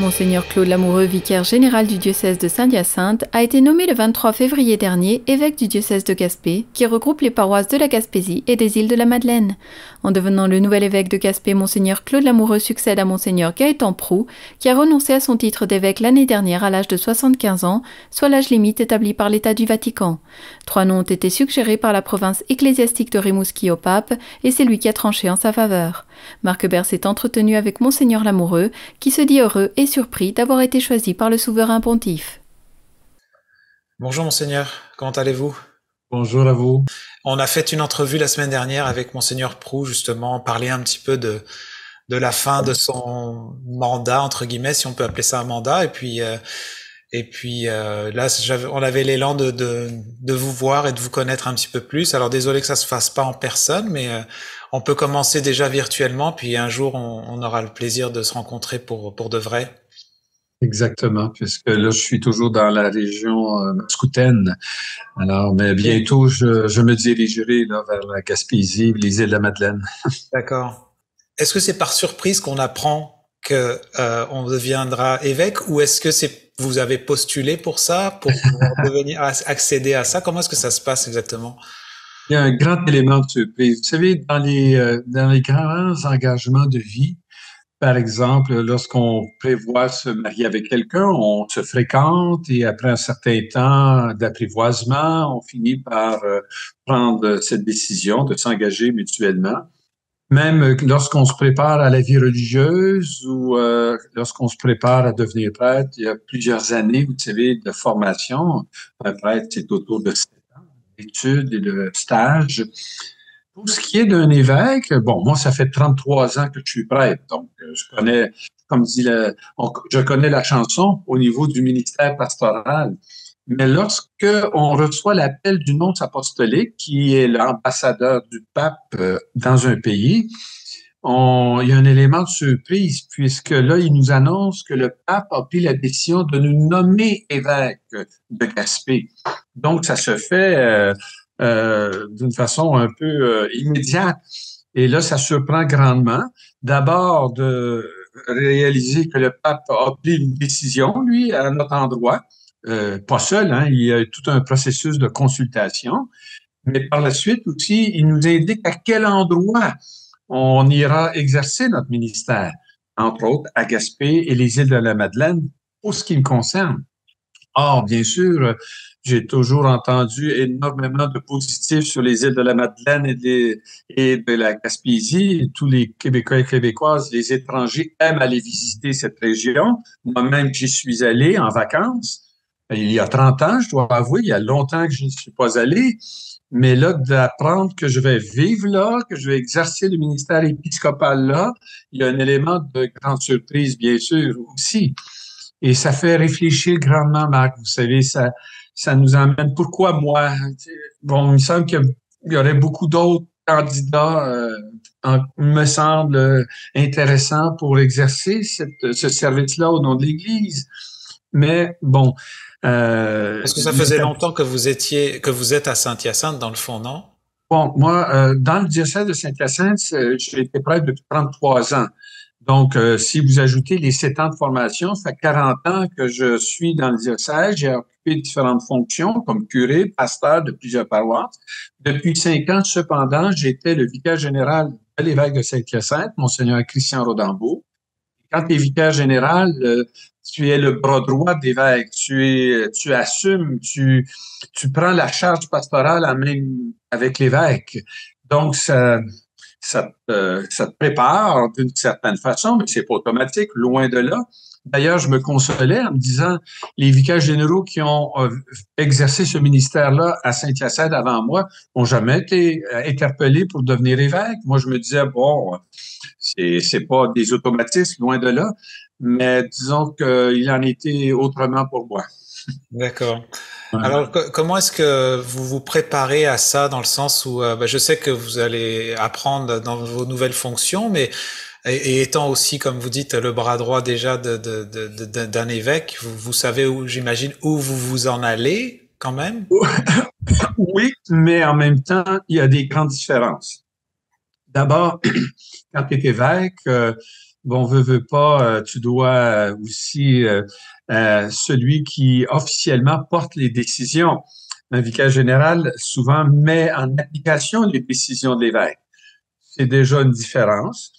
Monseigneur Claude Lamoureux, vicaire général du diocèse de Saint-Hyacinthe, a été nommé le 23 février dernier évêque du diocèse de Gaspé, qui regroupe les paroisses de la Gaspésie et des îles de la Madeleine. En devenant le nouvel évêque de Gaspé, Monseigneur Claude Lamoureux succède à Monseigneur Gaëtan Proux, qui a renoncé à son titre d'évêque l'année dernière à l'âge de 75 ans, soit l'âge limite établi par l'État du Vatican. 3 noms ont été suggérés par la province ecclésiastique de Rimouski au pape, et c'est lui qui a tranché en sa faveur. Marc Bert s'est entretenu avec Monseigneur Lamoureux, qui se dit heureux et surpris d'avoir été choisi par le souverain pontife. Bonjour Monseigneur, comment allez-vous? Bonjour à vous. On a fait une entrevue la semaine dernière avec Monseigneur Proux, justement, parler un petit peu de la fin de son mandat, entre guillemets, si on peut appeler ça un mandat, et puis là, on avait l'élan de vous voir et de vous connaître un petit peu plus. Alors désolé que ça se fasse pas en personne, mais on peut commencer déjà virtuellement, puis un jour on aura le plaisir de se rencontrer pour de vrai. Exactement, puisque là, je suis toujours dans la région mascoutaine. Alors, mais bientôt, je me dirigerai là, vers la Gaspésie, les îles de la Madeleine. D'accord. Est-ce que c'est par surprise qu'on apprend que on deviendra évêque, ou est-ce que vous avez postulé pour ça, pour pouvoir accéder à ça? Comment est-ce que ça se passe exactement? Il y a un grand élément de surprise. Vous savez, dans les grands engagements de vie, par exemple, lorsqu'on prévoit se marier avec quelqu'un, on se fréquente et après un certain temps d'apprivoisement, on finit par prendre cette décision de s'engager mutuellement. Même lorsqu'on se prépare à la vie religieuse ou lorsqu'on se prépare à devenir prêtre, il y a plusieurs années, vous savez, de formation. Un prêtre, c'est autour de 7 ans d'études et de stages. Pour ce qui est d'un évêque, bon, moi, ça fait 33 ans que je suis prêtre, donc je connais, comme dit je connais la chanson au niveau du ministère pastoral. Mais lorsque on reçoit l'appel du nonce apostolique, qui est l'ambassadeur du pape dans un pays, il y a un élément de surprise, puisque là, il nous annonce que le pape a pris la décision de nous nommer évêque de Gaspé. Donc, ça se fait d'une façon un peu immédiate. Et là, ça surprend grandement. D'abord, de réaliser que le pape a pris une décision, lui, à notre endroit. Pas seul, hein, il y a tout un processus de consultation. Mais par la suite aussi, il nous indique à quel endroit on ira exercer notre ministère, entre autres à Gaspé et les îles de la Madeleine, pour ce qui me concerne. Or, bien sûr, j'ai toujours entendu énormément de positifs sur les îles de la Madeleine et de la Gaspésie. Tous les Québécois et Québécoises, les étrangers aiment aller visiter cette région. Moi-même, j'y suis allé en vacances. Il y a 30 ans, je dois avouer, il y a longtemps que je n'y suis pas allé. Mais là, d'apprendre que je vais vivre là, que je vais exercer le ministère épiscopal là, il y a un élément de grande surprise, bien sûr, aussi. Et ça fait réfléchir grandement, Marc. Vous savez, ça nous emmène. Pourquoi moi? Bon, il me semble qu'il y aurait beaucoup d'autres candidats, me semble, intéressants pour exercer ce service-là au nom de l'Église. Mais bon. Parce que ça faisait longtemps que vous êtes à Saint-Hyacinthe, dans le fond, non? Bon, moi, dans le diocèse de Saint-Hyacinthe, j'ai été prêtre depuis 33 ans. Donc, si vous ajoutez les 7 ans de formation, ça fait 40 ans que je suis dans le diocèse. J'ai occupé différentes fonctions comme curé, pasteur de plusieurs paroisses. Depuis 5 ans, cependant, j'étais le vicaire général de l'évêque de Saint-Hyacinthe, Monseigneur Christian Rodambeau. Quand tu es vicaire général, tu es le bras droit de l'évêque. Tu assumes, tu prends la charge pastorale en même avec l'évêque. Donc, ça te prépare d'une certaine façon, mais c'est pas automatique, loin de là. D'ailleurs, je me consolais en me disant, les vicaires généraux qui ont exercé ce ministère-là à Saint-Hyacinthe avant moi n'ont jamais été interpellés pour devenir évêque. Moi, je me disais, bon, c'est pas des automatismes, loin de là, mais disons qu'il en était autrement pour moi. D'accord. Ouais. Alors, comment est-ce que vous vous préparez à ça, dans le sens où je sais que vous allez apprendre dans vos nouvelles fonctions, mais et étant aussi, comme vous dites, le bras droit déjà d'un évêque, vous savez où, j'imagine, où vous en allez quand même? Oui, mais en même temps, il y a des grandes différences. D'abord, quand tu es évêque, bon, veut pas, tu dois aussi celui qui officiellement porte les décisions. Un vicaire général souvent met en application les décisions de l'évêque. C'est déjà une différence.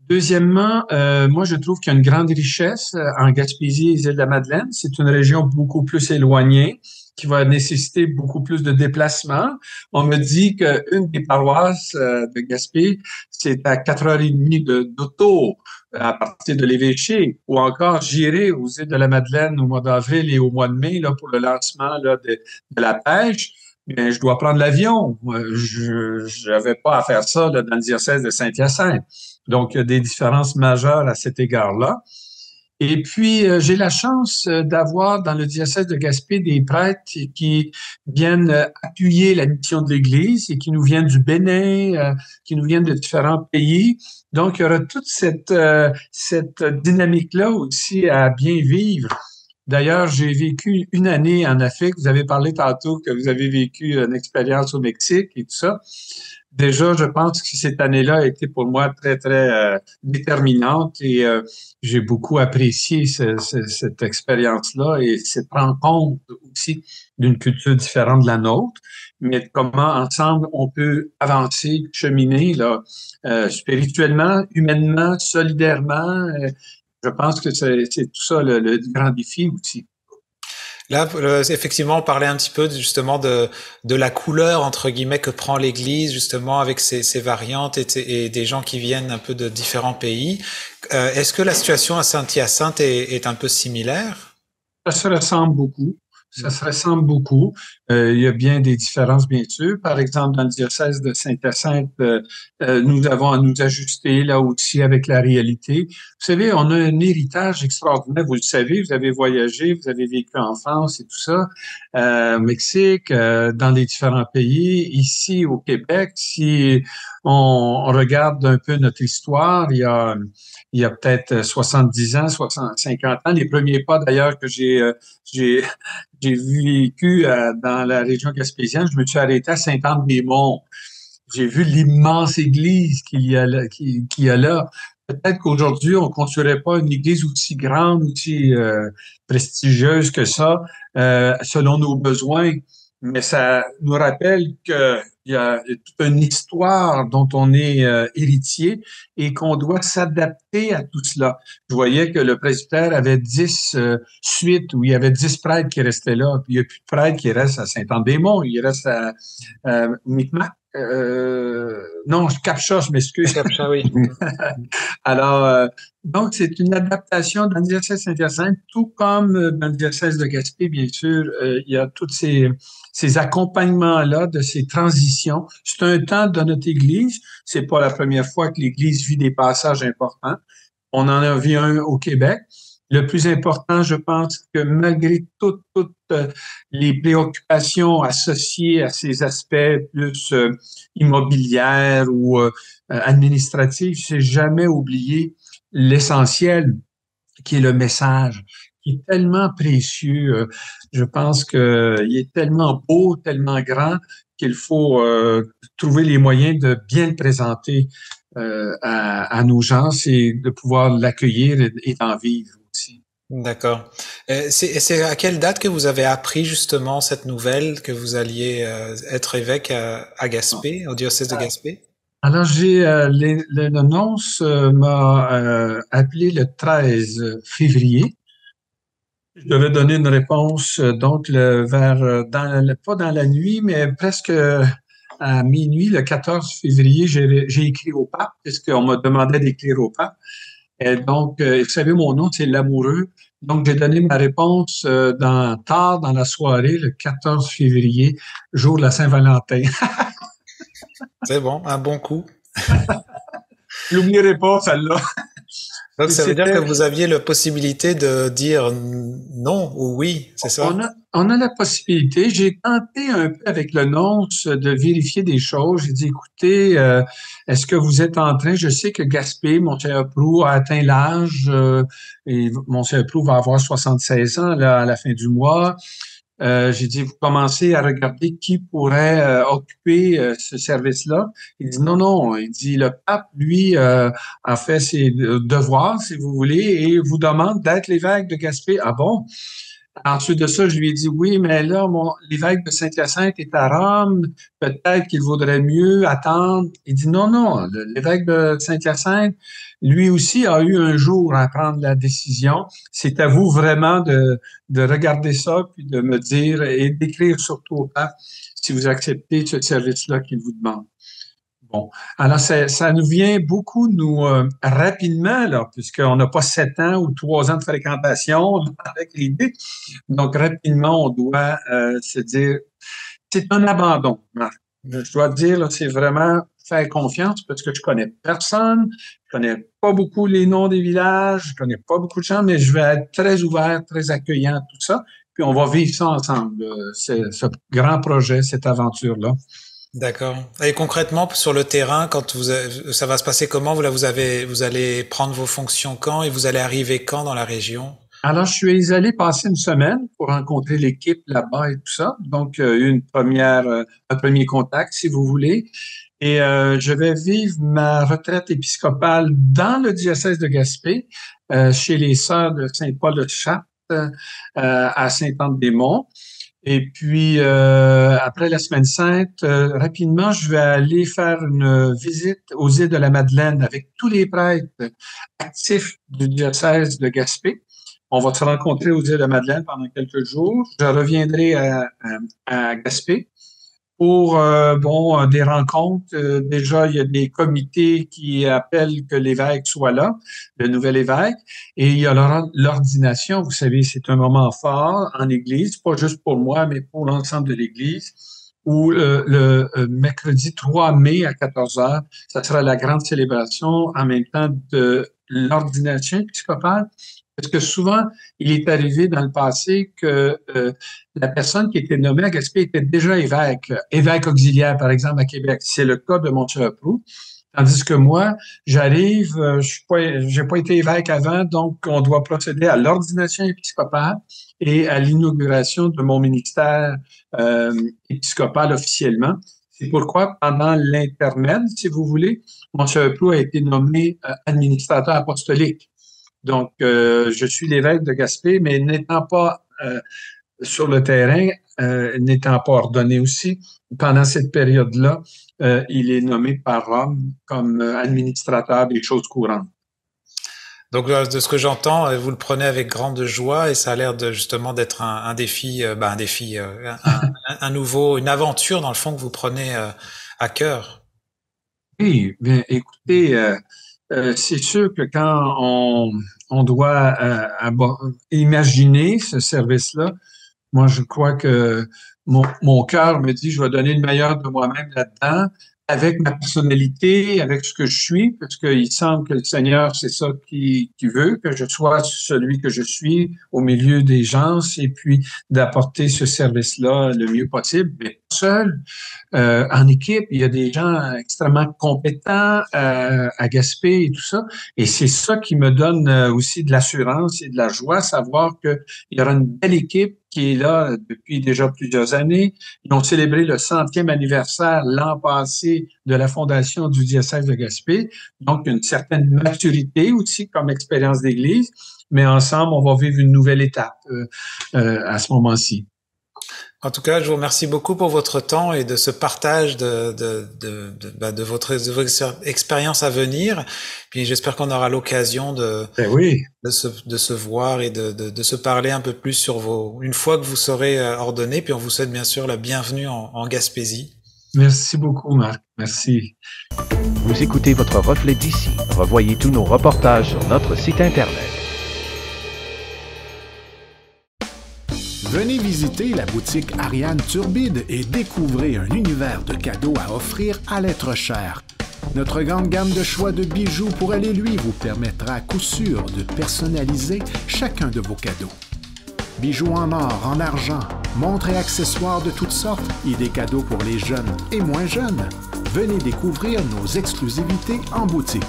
Deuxièmement, moi, je trouve qu'il y a une grande richesse en Gaspésie et les îles de la Madeleine. C'est une région beaucoup plus éloignée qui va nécessiter beaucoup plus de déplacements. On me dit qu'une des paroisses de Gaspé, c'est à 4h30 d'auto à partir de l'évêché, ou encore j'irai aux îles de la Madeleine au mois d'avril et au mois de mai là, pour le lancement là, de la pêche. Mais je dois prendre l'avion. Je n'avais pas à faire ça là, dans le diocèse de Saint-Hyacinthe. Donc, il y a des différences majeures à cet égard-là. Et puis, j'ai la chance d'avoir dans le diocèse de Gaspé des prêtres qui viennent appuyer la mission de l'Église et qui nous viennent du Bénin, qui nous viennent de différents pays. Donc, il y aura toute cette dynamique-là aussi à bien vivre. D'ailleurs, j'ai vécu une année en Afrique. Vous avez parlé tantôt que vous avez vécu une expérience au Mexique et tout ça. Déjà, je pense que cette année-là a été pour moi très, très déterminante et j'ai beaucoup apprécié cette expérience-là et cette rencontre aussi d'une culture différente de la nôtre, mais comment ensemble on peut avancer, cheminer là, spirituellement, humainement, solidairement. Je pense que c'est tout ça le grand défi aussi. Là, effectivement, on parlait un petit peu justement de la couleur, entre guillemets, que prend l'Église, justement, avec ses variantes et des gens qui viennent un peu de différents pays. Est-ce que la situation à Saint-Hyacinthe est un peu similaire? Ça se ressemble beaucoup. Ça se ressemble beaucoup. Il y a bien des différences, bien sûr. Par exemple, dans le diocèse de Saint-Hyacinthe, nous avons à nous ajuster là aussi avec la réalité. Vous savez, on a un héritage extraordinaire. Vous le savez, vous avez voyagé, vous avez vécu en France et tout ça, au Mexique, dans les différents pays. Ici, au Québec, si on regarde un peu notre histoire, il y a peut-être 70 ans, 50 ans, les premiers pas d'ailleurs que j'ai vécu dans la région gaspésienne, je me suis arrêté à Saint-Anne-des-Monts. J'ai vu l'immense église qu'il y a là. Peut-être qu'aujourd'hui, on ne construirait pas une église aussi grande, aussi prestigieuse que ça, selon nos besoins. Mais ça nous rappelle qu'il y a toute une histoire dont on est héritier et qu'on doit s'adapter à tout cela. Je voyais que le presbytère avait 10 suites où il y avait 10 prêtres qui restaient là. Puis il n'y a plus de prêtres qui restent à Saint-Anne-des-Monts. Il reste à Micmac. Non, Capcha, je m'excuse. Capcha, oui. Alors, donc, c'est une adaptation dans le diocèse de Saint-Hyacinthe, tout comme dans le diocèse de Gaspé, bien sûr. Il y a tous ces accompagnements-là, de ces transitions. C'est un temps de notre Église. C'est pas la première fois que l'Église vit des passages importants. On en a vu un au Québec. Le plus important, je pense que malgré toutes les préoccupations associées à ces aspects plus immobilières ou administratifs, c'est jamais oublier l'essentiel qui est le message, qui est tellement précieux. Je pense qu'il est tellement beau, tellement grand qu'il faut trouver les moyens de bien le présenter à nos gens, c'est de pouvoir l'accueillir et d'en vivre aussi. D'accord. C'est à quelle date que vous avez appris justement cette nouvelle que vous alliez être évêque à Gaspé, au diocèse de Gaspé? Alors, le nonce m'a appelé le 13 février. Je devais donner une réponse donc pas dans la nuit, mais presque à minuit, le 14 février, j'ai écrit au pape, puisqu'on m'a demandé d'écrire au pape. Et donc, vous savez, mon nom, c'est Lamoureux. Donc, j'ai donné ma réponse tard dans la soirée, le 14 février, jour de la Saint-Valentin. C'est bon, un bon coup. J'oublierai pas celle-là. Donc, ça veut dire que vous aviez la possibilité de dire non ou oui, c'est ça? On a la possibilité. J'ai tenté un peu avec le nonce de vérifier des choses. J'ai dit, écoutez, est-ce que vous êtes en train, je sais que Gaspé, Monseigneur Proulx a atteint l'âge, et Monseigneur Proulx va avoir 76 ans là, à la fin du mois. J'ai dit, vous commencez à regarder qui pourrait occuper ce service-là. Il dit, non, non. Il dit, le pape, lui, a fait ses devoirs, si vous voulez, et vous demande d'être l'évêque de Gaspé. Ah bon? Ensuite de ça, je lui ai dit, oui, mais là, l'évêque de Saint-Hyacinthe est à Rome, peut-être qu'il vaudrait mieux attendre. Il dit, non, non, l'évêque de Saint-Hyacinthe, lui aussi a eu un jour à prendre la décision. C'est à vous vraiment de regarder ça, puis de me dire et d'écrire surtout au pape si vous acceptez ce service-là qu'il vous demande. Bon, alors ça nous vient beaucoup, nous, rapidement, là, puisqu'on n'a pas 7 ans ou 3 ans de fréquentation avec l'idée. Donc, rapidement, on doit se dire, c'est un abandon, Marc. Je dois dire, là, c'est vraiment faire confiance parce que je connais personne, je connais pas beaucoup les noms des villages, je connais pas beaucoup de gens, mais je vais être très ouvert, très accueillant, tout ça. Puis on va vivre ça ensemble, ce grand projet, cette aventure-là. D'accord. Et concrètement, sur le terrain, ça va se passer comment? Vous allez prendre vos fonctions quand et vous allez arriver quand dans la région? Alors, je suis allé passer une semaine pour rencontrer l'équipe là-bas et tout ça. Donc, un premier contact, si vous voulez. Et je vais vivre ma retraite épiscopale dans le diocèse de Gaspé, chez les sœurs de Saint-Paul de Chartres, à Saint-Anne-des-Monts. Et puis, après la Semaine Sainte, rapidement, je vais aller faire une visite aux îles de la Madeleine avec tous les prêtres actifs du diocèse de Gaspé. On va se rencontrer aux îles de la Madeleine pendant quelques jours. Je reviendrai à Gaspé pour des rencontres. Déjà, il y a des comités qui appellent que l'évêque soit là, le nouvel évêque. Et il y a l'ordination. Vous savez, c'est un moment fort en Église, pas juste pour moi, mais pour l'ensemble de l'Église, où le mercredi 3 mai à 14 heures, ça sera la grande célébration en même temps de l'ordination épiscopale. Parce que souvent, il est arrivé dans le passé que la personne qui était nommée à Gaspé était déjà évêque auxiliaire, par exemple, à Québec. C'est le cas de Monsieur Proulx. Tandis que moi, j'arrive, j'ai pas été évêque avant, donc on doit procéder à l'ordination épiscopale et à l'inauguration de mon ministère épiscopal officiellement. C'est pourquoi, pendant l'intermède, si vous voulez, Monsieur Proulx a été nommé administrateur apostolique. Donc, je suis l'évêque de Gaspé, mais n'étant pas sur le terrain, n'étant pas ordonné aussi, pendant cette période-là, il est nommé par Rome comme administrateur des choses courantes. Donc, de ce que j'entends, vous le prenez avec grande joie et ça a l'air justement d'être un défi, une aventure dans le fond que vous prenez à cœur. Oui, bien, écoutez, c'est sûr que quand on doit imaginer ce service-là, moi, je crois que mon cœur me dit, je vais donner le meilleur de moi-même là-dedans, avec ma personnalité, avec ce que je suis, parce qu'il semble que le Seigneur, c'est ça qu'il veut, que je sois celui que je suis au milieu des gens, et puis d'apporter ce service-là le mieux possible, mais seul, en équipe. Il y a des gens extrêmement compétents à Gaspé et tout ça, et c'est ça qui me donne aussi de l'assurance et de la joie, savoir qu'il y aura une belle équipe qui est là depuis déjà plusieurs années. Ils ont célébré le 100e anniversaire l'an passé de la fondation du diocèse de Gaspé. Donc, une certaine maturité aussi comme expérience d'Église. Mais ensemble, on va vivre une nouvelle étape à ce moment-ci. En tout cas, je vous remercie beaucoup pour votre temps et de ce partage de votre expérience à venir. Puis j'espère qu'on aura l'occasion de se voir et de se parler un peu plus une fois que vous serez ordonné. Puis on vous souhaite bien sûr la bienvenue en Gaspésie. Merci beaucoup, Marc. Merci. Vous écoutez votre reflet d'ici. Revoyez tous nos reportages sur notre site Internet. Venez visiter la boutique Ariane Turbide et découvrez un univers de cadeaux à offrir à l'être cher. Notre grande gamme de choix de bijoux pour aller lui vous permettra à coup sûr de personnaliser chacun de vos cadeaux. Bijoux en or, en argent, montres et accessoires de toutes sortes et des cadeaux pour les jeunes et moins jeunes. Venez découvrir nos exclusivités en boutique.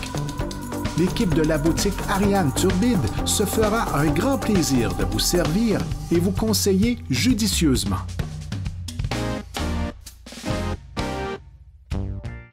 l'équipe de la boutique Ariane Turbide se fera un grand plaisir de vous servir et vous conseiller judicieusement.